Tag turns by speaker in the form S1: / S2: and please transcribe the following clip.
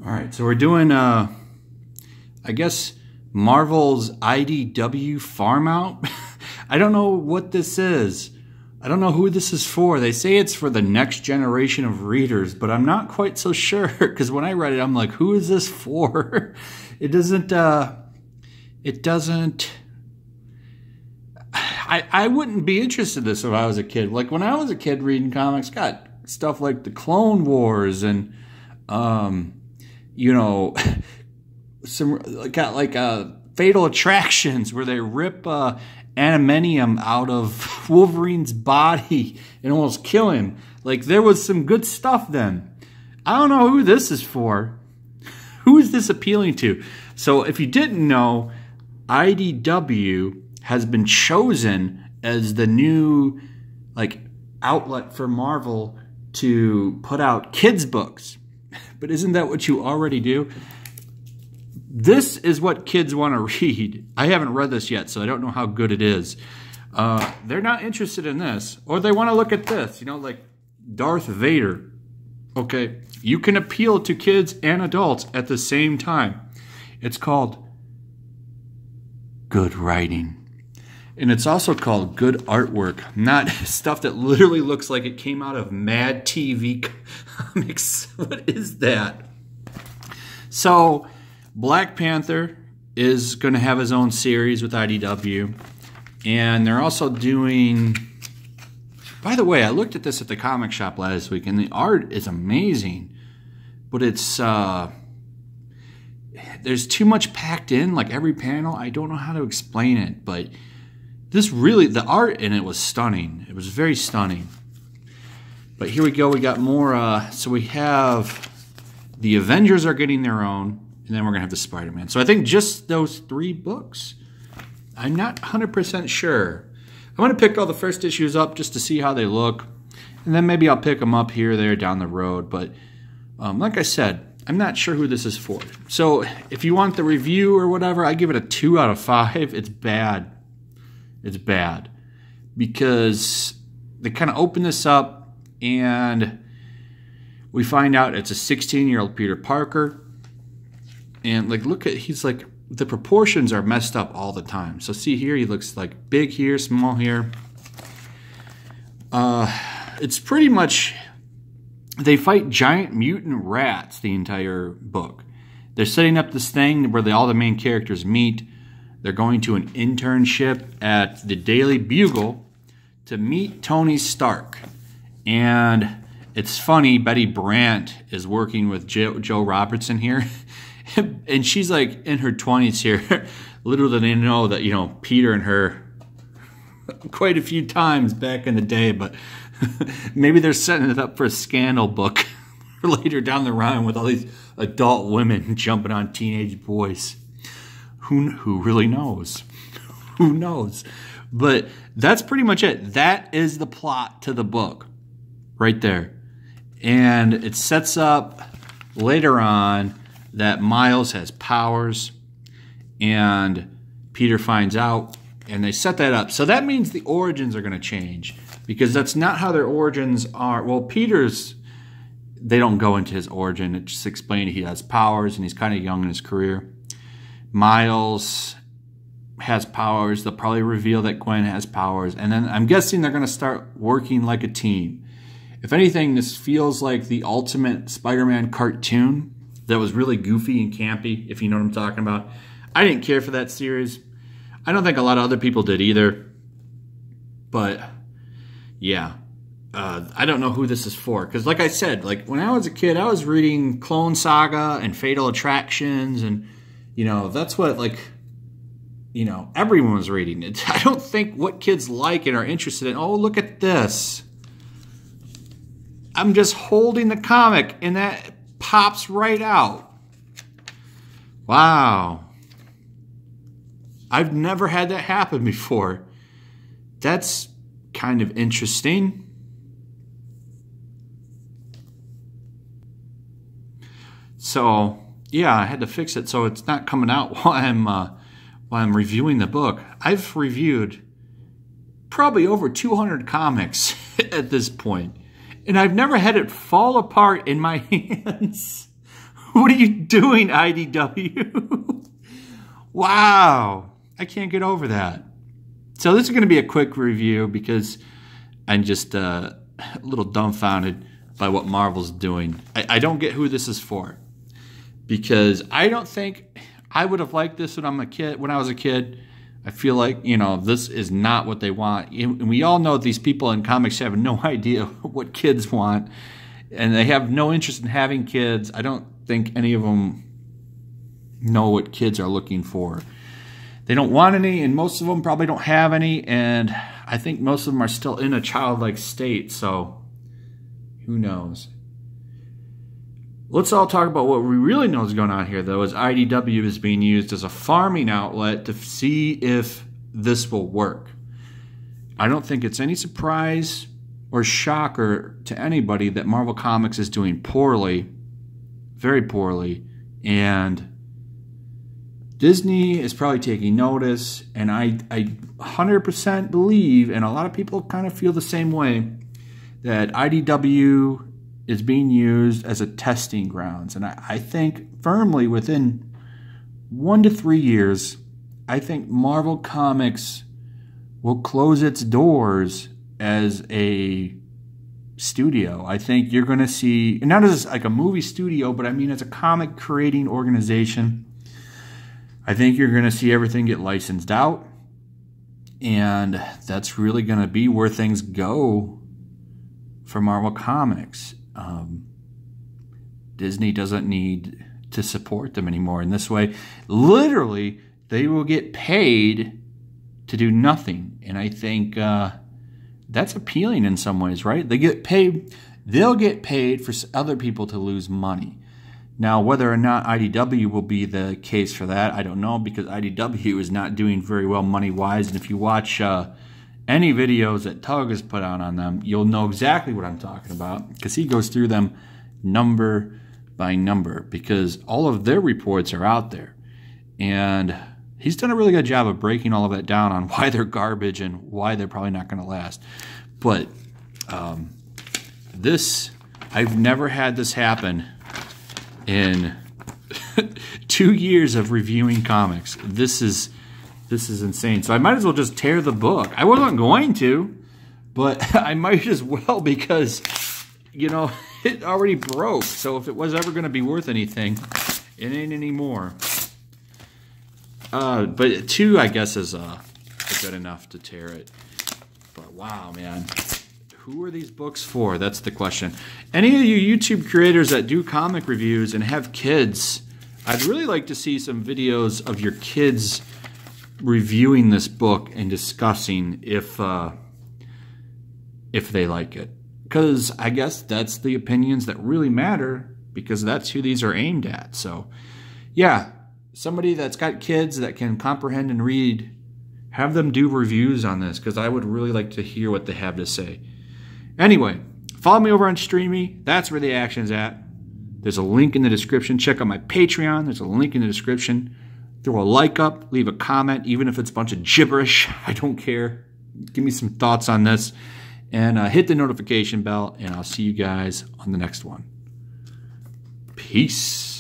S1: All right, so we're doing, I guess, Marvel's IDW Farm Out. I don't know what this is. I don't know who this is for. They say it's for the next generation of readers, but I'm not quite so sure, because when I read it, I'm like, who is this for? It doesn't, I wouldn't be interested in this if I was a kid. Like, when I was a kid reading comics, got stuff like the Clone Wars and, you know, some got like Fatal Attractions where they rip adamantium out of Wolverine's body and almost kill him. Like, there was some good stuff then. I don't know who this is for. Who is this appealing to? So if you didn't know, IDW has been chosen as the new like outlet for Marvel to put out kids books. But isn't that what you already do? This is what kids want to read. I haven't read this yet, so I don't know how good it is. They're not interested in this. Or they want to look at this, you know, like Darth Vader. Okay, you can appeal to kids and adults at the same time. It's called good writing. And it's also called good artwork, not stuff that literally looks like it came out of Mad TV comics. What is that? So, Black Panther is going to have his own series with IDW. And they're also doing... By the way, I looked at this at the comic shop last week, and the art is amazing. But it's... there's too much packed in, like every panel. I don't know how to explain it, but... This really, the art in it was stunning. It was very stunning. But here we go, we got more, so we have the Avengers are getting their own, and then we're going to have the Spider-Man. So I think just those 3 books. I'm not 100% sure. I'm going to pick all the first issues up just to see how they look. And then maybe I'll pick them up here or there down the road. But like I said, I'm not sure who this is for. So if you want the review or whatever, I give it a 2 out of 5. It's bad. It's bad because they kind of open this up and we find out it's a 16-year-old Peter Parker. And like, look at, he's like, the proportions are messed up all the time. So see here, he looks like big here, small here. It's pretty much, they fight giant mutant rats the entire book. They're setting up this thing where all the main characters meet. They're going to an internship at the Daily Bugle to meet Tony Stark. And it's funny, Betty Brant is working with Joe Robertson here. And she's like in her 20s here. Little do they know that, you know, Peter and her quite a few times back in the day. But maybe they're setting it up for a scandal book later down the line with all these adult women jumping on teenage boys. Who really knows? Who knows? But that's pretty much it. That is the plot to the book right there. And it sets up later on that Miles has powers and Peter finds out and they set that up. So that means the origins are going to change because that's not how their origins are. Well, Peter's, they don't go into his origin. It just explains he has powers and he's kind of young in his career. Miles has powers. They'll probably reveal that Gwen has powers. And then I'm guessing they're going to start working like a team. If anything, this feels like the ultimate Spider-Man cartoon that was really goofy and campy, if you know what I'm talking about. I didn't care for that series. I don't think a lot of other people did either. But, yeah. I don't know who this is for. Because like I said, like when I was a kid, I was reading Clone Saga and Fatal Attractions and... You know, that's what, like, you know, everyone was reading it. I don't think what kids like and are interested in, oh, look at this. I'm just holding the comic, and that pops right out. Wow. I've never had that happen before. That's kind of interesting. So... yeah, I had to fix it so it's not coming out while I'm reviewing the book. I've reviewed probably over 200 comics at this point, and I've never had it fall apart in my hands What are you doing, IDW? Wow. I can't get over that. So this is going to be a quick review because I'm just a little dumbfounded by what Marvel's doing. I don't get who this is for, because I don't think I would have liked this when I was a kid. I feel like, you know, this is not what they want. And we all know these people in comics have no idea what kids want, and they have no interest in having kids. I don't think any of them know what kids are looking for. They don't want any, and most of them probably don't have any, and I think most of them are still in a childlike state, so who knows? Let's all talk about what we really know is going on here, though, is IDW is being used as a farming outlet to see if this will work. I don't think it's any surprise or shocker to anybody that Marvel Comics is doing poorly, very poorly, and Disney is probably taking notice, and I 100% believe, and a lot of people kind of feel the same way, that IDW is being used as a testing grounds. And I think firmly within 1 to 3 years, I think Marvel Comics will close its doors as a studio. I think you're going to see, and not as like a movie studio, but I mean as a comic creating organization. I think you're going to see everything get licensed out, and that's really going to be where things go for Marvel Comics. Disney doesn't need to support them anymore in this way. Literally, they will get paid to do nothing, and I think that's appealing in some ways, right? They get paid. They'll get paid for other people to lose money. Now, whether or not IDW will be the case for that, I don't know, because IDW is not doing very well money-wise. And if you watch any videos that Tug has put out on them, you'll know exactly what I'm talking about, because he goes through them number by number, because all of their reports are out there. And he's done a really good job of breaking all of that down on why they're garbage and why they're probably not going to last. But I've never had this happen in 2 years of reviewing comics. This is insane. So I might as well just tear the book. I wasn't going to, but I might as well, because, you know, it already broke. So if it was ever going to be worth anything, it ain't anymore. But 2, I guess, is good enough to tear it. But wow, man. Who are these books for? That's the question. Any of you YouTube creators that do comic reviews and have kids, I'd really like to see some videos of your kids reviewing this book and discussing if they like it. Because I guess that's the opinions that really matter, because that's who these are aimed at. So, yeah, somebody that's got kids that can comprehend and read, have them do reviews on this, because I would really like to hear what they have to say. Anyway, follow me over on Streamy. That's where the action's at. There's a link in the description. Check out my Patreon. There's a link in the description. Throw a like up. Leave a comment, even if it's a bunch of gibberish. I don't care. Give me some thoughts on this. And hit the notification bell, and I'll see you guys on the next one. Peace.